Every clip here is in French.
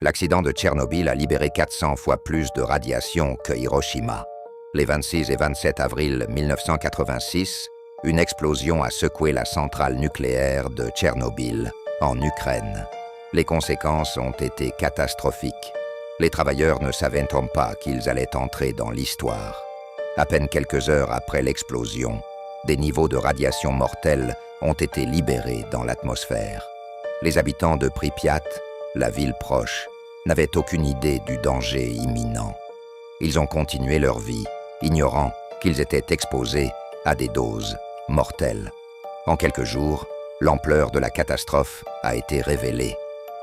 L'accident de Tchernobyl a libéré 400 fois plus de radiation que Hiroshima. Les 26 et 27 avril 1986, une explosion a secoué la centrale nucléaire de Tchernobyl, en Ukraine. Les conséquences ont été catastrophiques. Les travailleurs ne savaient pas qu'ils allaient entrer dans l'histoire. À peine quelques heures après l'explosion, des niveaux de radiation mortelle ont été libérés dans l'atmosphère. Les habitants de Pripyat, la ville proche, n'avaient aucune idée du danger imminent. Ils ont continué leur vie, ignorant qu'ils étaient exposés à des doses mortelles. En quelques jours, l'ampleur de la catastrophe a été révélée.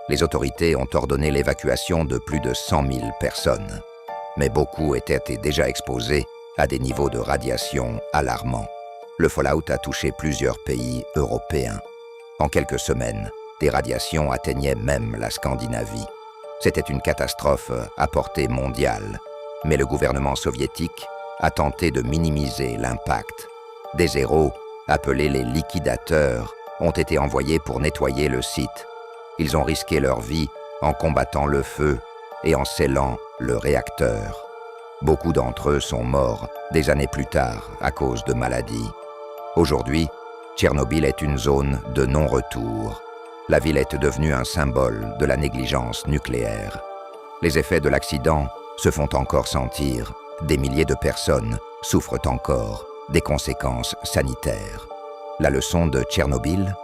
Les autorités ont ordonné l'évacuation de plus de 100 000 personnes. Mais beaucoup étaient déjà exposés à des niveaux de radiation alarmants. Le fallout a touché plusieurs pays européens. En quelques semaines, des radiations atteignaient même la Scandinavie. C'était une catastrophe à portée mondiale, mais le gouvernement soviétique a tenté de minimiser l'impact. Des héros, appelés les liquidateurs, ont été envoyés pour nettoyer le site. Ils ont risqué leur vie en combattant le feu et en scellant le réacteur. Beaucoup d'entre eux sont morts des années plus tard à cause de maladies. Aujourd'hui, Tchernobyl est une zone de non-retour. La ville est devenue un symbole de la négligence nucléaire. Les effets de l'accident se font encore sentir. Des milliers de personnes souffrent encore des conséquences sanitaires. La leçon de Tchernobyl,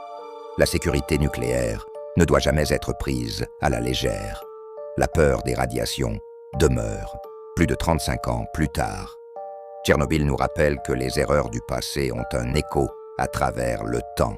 la sécurité nucléaire ne doit jamais être prise à la légère. La peur des radiations demeure, plus de 35 ans plus tard. Tchernobyl nous rappelle que les erreurs du passé ont un écho à travers le temps.